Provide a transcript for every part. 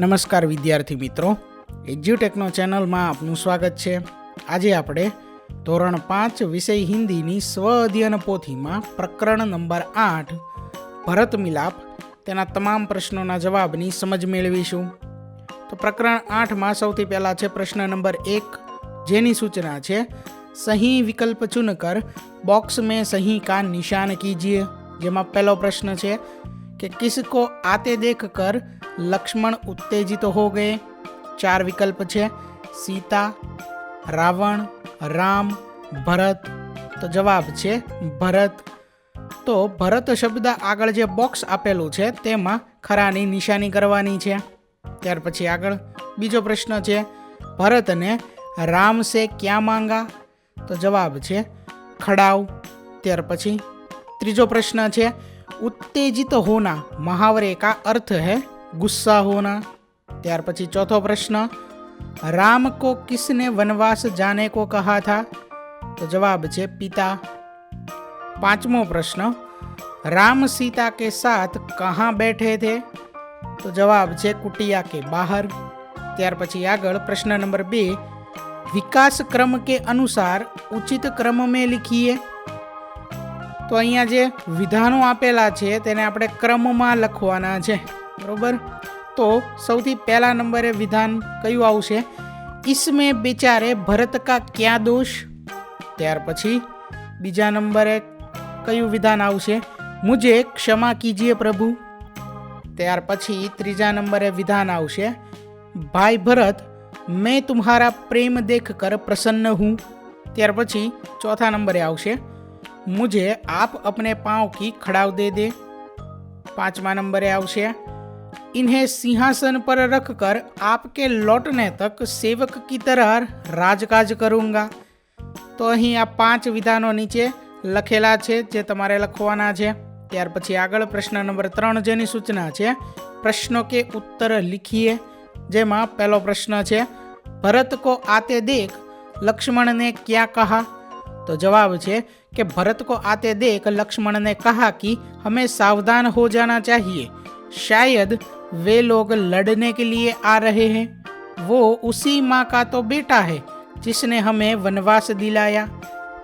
નમસ્કાર વિદ્યાર્થી મિત્રો, એજ્યુટેકનો ચેનલમાં આપનું સ્વાગત છે। આજે આપણે ધોરણ 5 વિષય હિન્દીની સ્વ અધ્યયન પોથીમાં પ્રકરણ નંબર 8 ભરત મિલાપ તેના તમામ પ્રશ્નોના જવાબની સમજ મેળવીશું। તો પ્રકરણ 8માં સૌથી પહેલા છે પ્રશ્ન નંબર 1, જેની સૂચના છે સही વિકલ્પ चुनकर बॉक्स में सही का निशान कीजिए। જેમાં પહેલો પ્રશ્ન છે कि किसको आते देखकर लक्ष्मण उत्तेजित हो गए। 4 विकल्प है सीता, रावण, राम, भरत। तो जवाब है भरत। तो भरत शब्द आगळ जे बॉक्स आपेलू है तेमा खरानी निशानी करवानी है। त्यार पछी आगळ बीजो प्रश्न है भरत ने राम से क्या मांगा। तो जवाब है खड़ाव। त्यार पछी त्रीजो प्रश्न है उत्तेजित होना मुहावरे का अर्थ है गुस्सा होना। त्यार पछी चौथो प्रश्न राम को किसने वनवास जाने को कहा था। तो जवाब है पिता। 5मो प्रश्न राम सीता के साथ कहाँ बैठे थे। तो जवाब है कुटिया के बाहर। त्यार पछी आगळ प्रश्न नंबर 2 विकास क्रम के अनुसार उचित क्रम में लिखिए। तो अहींया जे विधानों आपेला छे तेने आपणे क्रममां लखवाना छे, बरोबर। तो सौथी पहला नंबरे विधान कयुं आवशे इसमें बेचारे भरत का क्या दोष। त्यार पछी बीजा नंबरे कयुं विधान आवशे मुझे क्षमा कीजिए प्रभु। त्यार पछी त्रीजा नंबरे विधान आवशे भाई भरत मैं तुम्हारा प्रेम देखकर प्रसन्न हूँ। त्यार पछी चौथा नंबरे आवशे मुझे आप अपने पाँव की खड़ाव दे दे। 5वां नंबरे आवशे इन्हें सिंहासन पर रखकर आपके लौटने तक सेवक की तरह राजकाज करूँगा। तो अहीं आ 5 विधानों नीचे लखेला छे जे तमारे लखवाना छे। त्यार पछी आगळ प्रश्न नंबर 3 जेनी सूचना छे प्रश्नों के उत्तर लिखिए। जेमां पहलो प्रश्न छे भरत को आते देख लक्ष्मण ने क्या कहा। तो जवाब है कि भरत को आते देख लक्ष्मण ने कहा कि हमें सावधान हो जाना चाहिए, शायद वे लोग लड़ने के लिए आ रहे हैं। वो उसी माँ का तो बेटा है जिसने हमें वनवास दिलाया।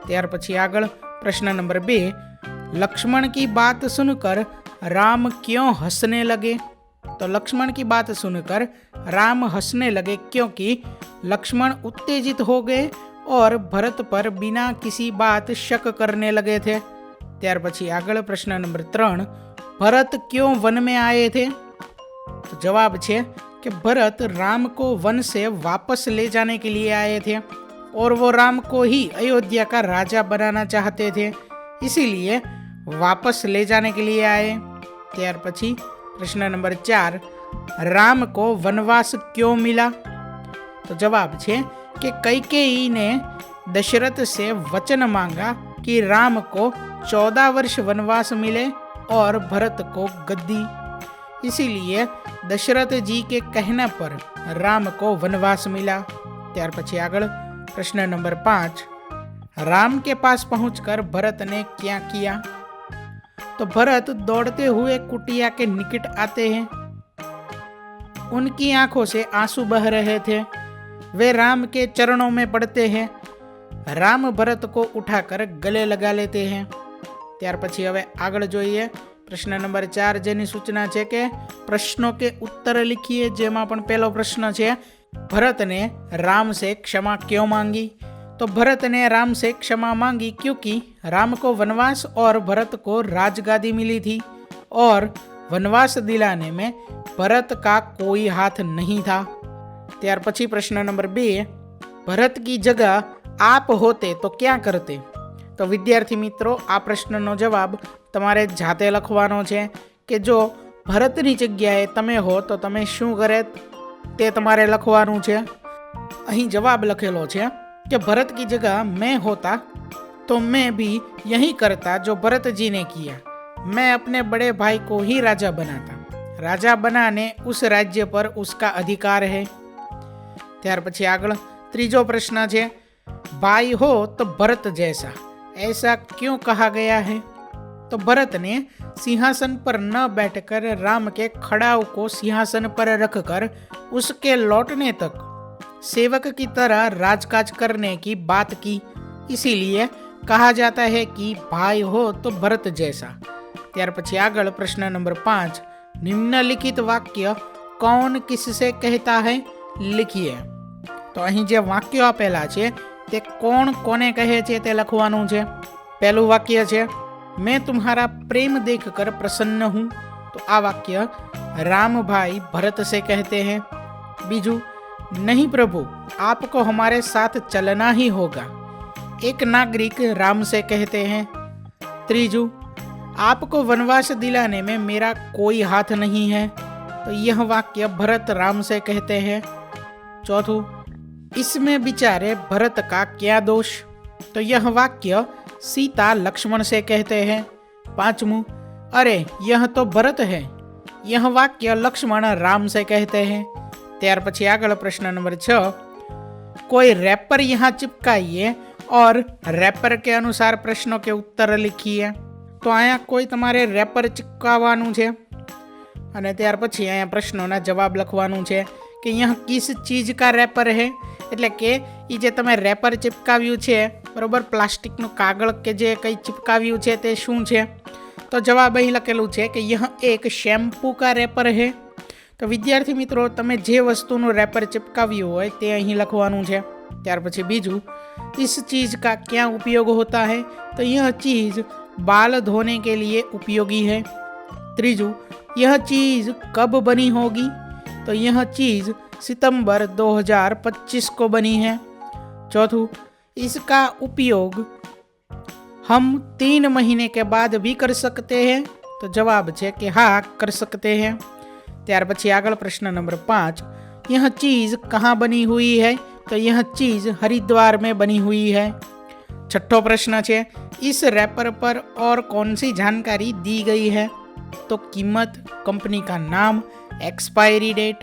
त्यार पछी आगळ प्रश्न नंबर 2 लक्ष्मण की बात सुनकर राम क्यों हंसने लगे। तो लक्ष्मण की बात सुनकर राम हंसने लगे क्योंकि लक्ष्मण उत्तेजित हो गए और भरत पर बिना किसी बात शक करने लगे थे। त्यार पछी आगळ प्रश्न नंबर 3 भरत क्यों वन में आए थे। तो जवाब है कि भरत राम को वन से वापस ले जाने के लिए आए थे और वो राम को ही अयोध्या का राजा बनाना चाहते थे, इसीलिए वापस ले जाने के लिए आए। त्यार पछी प्रश्न नंबर 4 राम को वनवास क्यों मिला। तो जवाब है कि कैकेयी ने दशरथ से वचन मांगा कि राम को 14 वर्ष वनवास मिले और भरत को गद्दी, इसीलिए दशरथ जी के कहने पर राम को वनवास मिला। त्यार पछी आगळ प्रश्न नंबर 5 राम के पास पहुंचकर भरत ने क्या किया। तो भरत दौड़ते हुए कुटिया के निकट आते हैं, उनकी आंखों से आंसू बह रहे थे, वे राम के चरणों में पड़ते हैं, राम भरत को उठाकर गले लगा लेते हैं। त्यार पछी हवे आगळ जोईए प्रश्न नंबर 4 जेनी सूचना है कि प्रश्नों के उत्तर लिखिए। जेमां पण पहलो प्रश्न है भरत ने राम से क्षमा क्यों मांगी। तो भरत ने राम से क्षमा मांगी क्योंकि राम को वनवास और भरत को राजगादी मिली थी और वनवास दिलाने में भरत का कोई हाथ नहीं था। त्यार पछी प्रश्न नंबर 2 भरत की जगह आप होते तो क्या करते। तो विद्यार्थी मित्रों आ प्रश्ननो जवाब तमारे जाते लखवानो छे कि जो भरतनी जग्याए तमे हो तो तमे शुं करे ते तमारे लखवानुं छे। अहीं जवाब लखेलो छे कि भरत की जगह मैं होता तो मैं भी यही करता जो भरत जी ने किया, मैं अपने बड़े भाई को ही राजा बनाता, राजा बनाने उस राज्य पर उसका अधिकार है। त्यार पछी आगळ त्रीजो प्रश्न है भाई हो तो भरत जैसा, ऐसा क्यों कहा गया है। तो भरत ने सिंहासन पर न बैठकर राम के खड़ाऊ को सिंहासन पर रखकर उसके लौटने तक सेवक की तरह राजकाज करने की बात की। इसीलिए कहा जाता है कि भाई हो तो भरत जैसा। ત્યાર પછી આગળ પ્રશ્ન નંબર 5, નિમ્નલિખિત વાક્ય कौन किससे कहता है लिखिए। तो અહીં જે વાક્યો આપેલા છે તે કોણ કોને કહે છે તે લખવાનું છે। પહેલું વાક્ય છે मैं तुम्हारा प्रेम देखकर प्रसन्न हूँ। तो आ वाक्य राम भाई भरत से कहते हैं। बीजू, नहीं प्रभु, आपको हमारे साथ चलना ही होगा। एक नागरिक राम से कहते हैं। त्रीजू, आपको वनवास दिलाने में मेरा कोई हाथ नहीं है। तो यह वाक्य भरत राम से कहते हैं। चौथू, इसमें बेचारे भरत का क्या दोष। तो यह वाक्य सीता लक्ष्मण से कहते हैं। पांचवू, अरे यह तो भरत है। यह वाक्य लक्ष्मण राम से कहते हैं। ત્યાર પછી આગળ પ્રશ્ન નંબર 6, कोई रैपर यहाँ चिपकाइए और रैपर के अनुसार प्रश्नों के उत्तर लिखिए। तो आया कोई तमारे रैपर चिपकावानुं छे અને ત્યાર પછી અહીંયા પ્રશ્નોના જવાબ લખવાનું છે કે यह किस चीज का रैपर है। એટલે કે એ જે તમે રેપર ચિપકાવ્યું છે બરોબર, પ્લાસ્ટિકનું કાગળ કે જે કંઈ ચિપકાવ્યું છે તે શું છે। તો જવાબ અહીં લખેલું છે કે यह एक शैम्पू का रैपर है। તો વિદ્યાર્થી મિત્રો, તમે જે વસ્તુનું રેપર ચિપકાવ્યું હોય તે અહીં લખવાનું છે। ત્યાર પછી બીજું, इस चीज़ का क्या उपयोग होता है। तो यह चीज़ बाल धोने के लिए उपयोगी है। त्रीजू, यह चीज़ कब बनी होगी। तो यह चीज़ सितंबर 2025 को बनी है। चौथू, इसका उपयोग हम 3 महीने के बाद भी कर सकते हैं। तो जवाब है कि हाँ, कर सकते हैं। ત્યાર પછી આગળ પ્રશ્ન નંબર 5, यह चीज़ कहाँ बनी हुई है। तो यह चीज़ हरिद्वार में बनी हुई है। छठो प्रश्न है, इस रैपर पर और कौन सी जानकारी दी गई है। तो कीमत, कंपनी का नाम, एक्सपायरी डेट,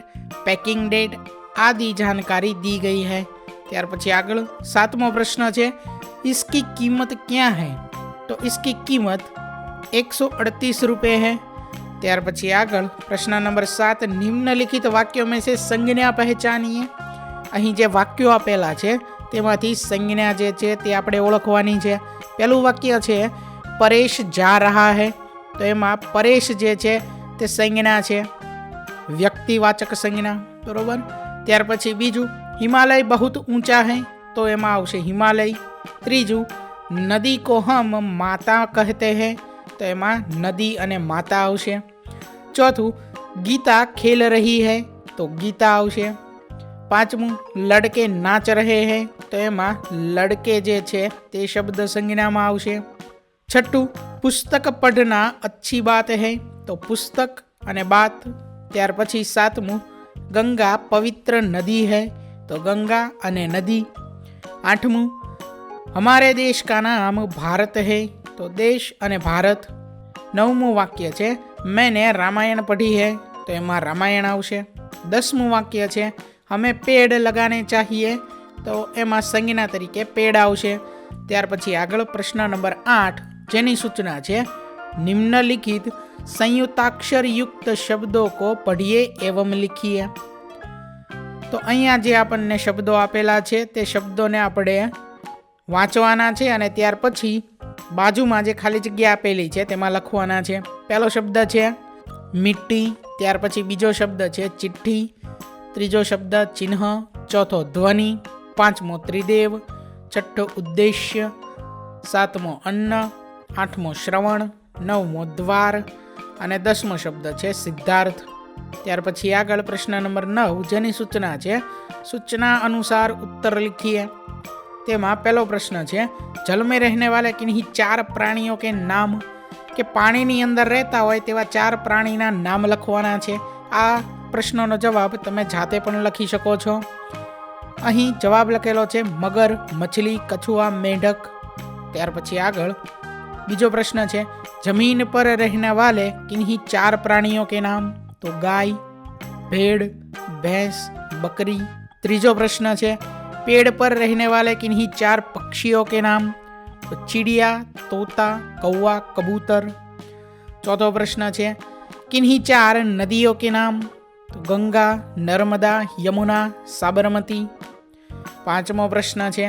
पैकिंग डेट आदि जानकारी दी गई है। ત્યાર પછી આગળ 7મો પ્રશ્ન છે, इसकी कीमत क्या है। तो इसकी कीमत 138 रुपये है। ત્યાર પછી આગળ પ્રશ્ન નંબર 7, નિમ્નલિખિત વાક્યો में से संज्ञा पहचानिए। અહીં જે વાક્યો આપેલા છે તેમાંથી સંજ્ઞા જે છે તે આપણે ઓળખવાની છે। પહેલું વાક્ય છે પરેશ જા રહા है। તો એમાં પરેશ જે છે તે સંજ્ઞા છે, વ્યક્તિવાચક સંજ્ઞા, બરોબર। ત્યાર પછી બીજું, હિમાલય बहुत ऊंचा है। તો એમાં આવશે હિમાલય। ત્રીજું, નદી को हम माता कहते हैं। તો એમાં નદી અને માતા આવશે। ચોથું, ગીતા खेल रही है। तो गीता આવશે। પાંચમું, લડકે નાચ રહે હૈ। તો એમાં લડકે જે છે તે શબ્દ સંજ્ઞામાં આવશે। છઠ્ઠું, પુસ્તક પઢના अच्छी बात है। તો પુસ્તક અને બાત। ત્યાર પછી 7મું, ગંગા પવિત્ર નદી है। તો ગંગા અને નદી। 8મું, हमारे देश का नाम भारत है। तो देश અને ભારત। 9મું વાક્ય છે मैंने रामायण पढ़ी है। तो એમાં રામાયણ આવશે। 10મું વાક્ય છે हमें पेड़ लगाने चाहिए। तो एमा संज्ञा तरीके पेड़ आवशे। ત્યાર પછી આગળ પ્રશ્ન નંબર 8, જેની સૂચના છે निम्नलिखित संयुक्ताक्षर युक्त शब्दों को पढ़िए एवं लिखिए। तो અહીંયા જે આપણને શબ્દો આપેલા છે તે શબ્દોને આપણે વાંચવાના છે અને ત્યાર પછી બાજુમાં જે ખાલી જગ્યા આપેલી છે તેમાં લખવાના છે। પહેલો શબ્દ છે મિટ્ટી, ત્યાર પછી બીજો શબ્દ છે ચિઠ્ઠી, ત્રીજો શબ્દ ચિહ્ન, ચોથો ધ્વનિ, પાંચમો ત્રિદેવ, છઠ્ઠો ઉદ્દેશ્ય, સાતમો અન્ન, આઠમો શ્રવણ, નવમો દ્વાર અને 10મો શબ્દ છે સિદ્ધાર્થ। ત્યાર પછી આગળ પ્રશ્ન નંબર 9, જેની સૂચના છે सूचना अनुसार उत्तर लिखिए। તેમાં પહેલો પ્રશ્ન છે જલ में रहने वाले किन्हीं 4 प्राणियों के नाम। કે પાણીની અંદર રહેતા હોય તેવા 4 પ્રાણીના નામ લખવાના છે। આ પ્રશ્નનો જવાબ તમે જાતે પણ લખી શકો છો। અહીં જવાબ લખેલો છે મગર, મછલી, કછુઆ, મેઢક। ત્યાર પછી આગળ બીજો પ્રશ્ન છે જમીન પર રહેने वाले किन्हीं 4 प्राणियों के नाम। तो गाय, भेड़, भैंस, बकरी। ત્રીજો પ્રશ્ન છે पेड़ पर रहने वाले किन्हीं 4 पक्षियों के नाम। तो तो चिड़िया, तोता, कौवा, कबूतर। चौथो प्रश्न है किन्हीं 4 नदियों के नाम? तो गंगा, नर्मदा, यमुना, साबरमती। 5मो प्रश्न है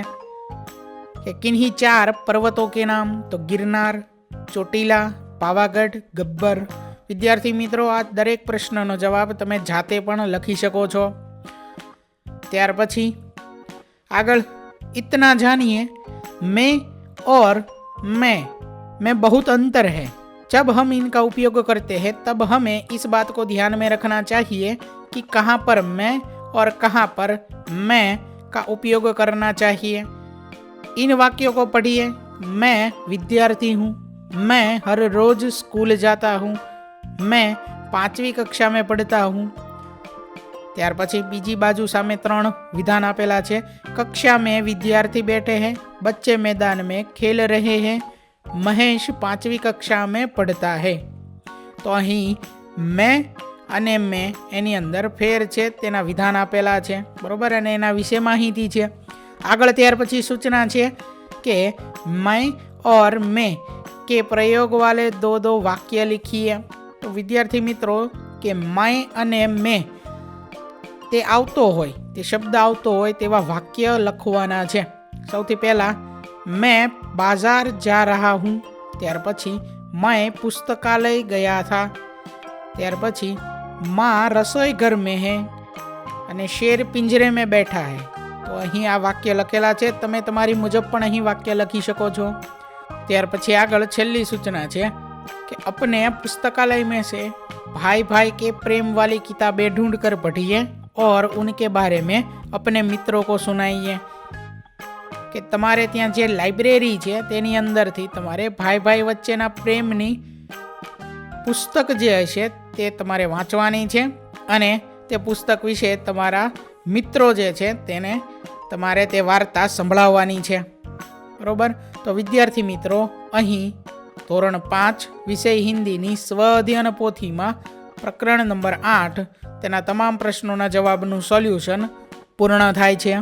कि किन्हीं 4 पर्वतों के नाम? तो गिरनार, ચોટીલા, પાવાગઢ, ગબ્બર। વિદ્યાર્થી મિત્રો, આ દરેક પ્રશ્નનો જવાબ તમે જાતે પણ લખી શકો છો। ત્યાર પછી આગળ इतना जानिए मैं और मैं बहुत अंतर है। जब हम इनका उपयोग करते हैं तब हमें इस बात को ध्यान में रखना चाहिए कि कहाँ पर मैं और कहाँ पर मैं का उपयोग करना चाहिए। इन वाक्यों को पढ़िए। मैं विद्यार्थी हूँ, मैं हर रोज स्कूल जाता हूँ, मैं 5वीं कक्षा में पढ़ता हूँ। ત્યાર પછી બીજી બાજુ સામે 3 વિધાન આપેલા છે। કક્ષા में विद्यार्थी बैठे हैं, बच्चे मैदान में खेल रहे हैं, महेश 5वीं कक्षा में पढ़ता है। તો અહીં मैं અને मैं એની અંદર ફેર છે તેના વિધાન આપેલા છે, બરોબર, અને એના વિશે માહિતી છે। આગળ ત્યાર પછી સૂચના છે કે मैं और मैं के प्रयोग वाले 2 वाक्य लिखिए। तो विद्यार्थी मित्रों के मैं અને मैं તે આવતો હોય, તે શબ્દ આવતો હોય તેવા વાક્ય લખવાના છે। સૌથી પહેલા मैं बाजार जा रहा हूँ, ત્યાર પછી मैं पुस्तकालय गया था, ત્યાર પછી माँ रसोई घर में है અને शेर पिंजरे में बैठा है। તો અહીં આ વાક્ય લખેલા છે, તમે તમારી મુજબ પણ અહીં વાક્ય લખી શકો છો। ત્યાર પછી આગળ છેલ્લી સૂચના છે कि अपने पुस्तकालय में से भाई भाई के प्रेम वाली किताबें ढूंढ कर पढ़िए और उनके बारे में अपने मित्रों को सुनाइए। કે તમારે ત્યાં જે લાઇબ્રેરી છે તેની અંદરથી તમારે ભાઈ ભાઈ વચ્ચેના પ્રેમની પુસ્તક જે હશે તે તમારે વાંચવાની છે અને તે પુસ્તક વિશે તમારા મિત્રો જે છે તેને તમારે તે વાર્તા સંભળાવવાની છે, બરોબર। તો વિદ્યાર્થી મિત્રો, અહીં ધોરણ 5 વિષય હિન્દીની સ્વ અધ્યયન પોથીમાં પ્રકરણ નંબર 8 તેના તમામ પ્રશ્નોના જવાબનું સોલ્યુશન પૂર્ણ થાય છે।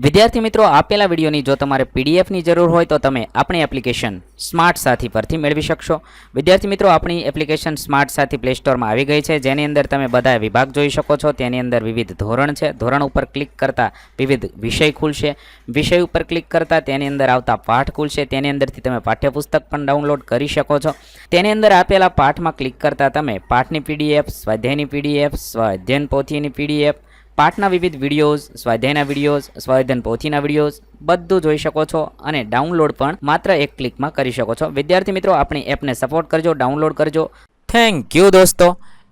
વિદ્યાર્થી મિત્રો, આપેલા વિડીયોની જો તમારે પીડીએફની જરૂર હોય તો તમે આપણી એપ્લિકેશન સ્માર્ટ સાથી પરથી મેળવી શકશો। વિદ્યાર્થી મિત્રો, આપણી એપ્લિકેશન સ્માર્ટ સાથી પ્લે સ્ટોરમાં આવી ગઈ છે, જેની અંદર તમે બધા વિભાગ જોઈ શકો છો। તેની અંદર વિવિધ ધોરણ છે, ધોરણ ઉપર ક્લિક કરતાં વિવિધ વિષય ખુલશે, વિષય ઉપર ક્લિક કરતાં તેની અંદર આવતા પાઠ ખુલશે, તેની અંદરથી તમે પાઠ્યપુસ્તક પણ ડાઉનલોડ કરી શકો છો। તેની અંદર આપેલા પાઠમાં ક્લિક કરતાં તમે પાઠની પીડીએફ, સ્વાધ્યાયની પીડીએફ, સ્વાધ્યાયન પોથીની પીડીએફ, પાઠના વિવિધ વિડીયોઝ, સ્વાધ્યાયના વિડીયોઝ, સ્વાધ્યાયન પોથીના વિડીયોઝ બધું જોઈ શકો છો અને ડાઉનલોડ પણ માત્ર એક ક્લિકમાં કરી શકો છો। વિદ્યાર્થી મિત્રો, આપણી એપને સપોર્ટ કરજો, ડાઉનલોડ કરજો। થેન્ક યુ દોસ્તો।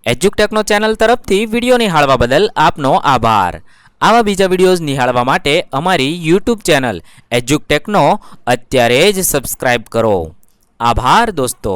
એજ્યુકટેકનો ચેનલ તરફથી વિડીયો નિહાળવા બદલ આપનો આભાર। આવા બીજા વિડીયોઝ નિહાળવા માટે અમારી યુટ્યુબ ચેનલ એજ્યુકટેકનો અત્યારે જ સબસ્ક્રાઇબ કરો। આભાર દોસ્તો।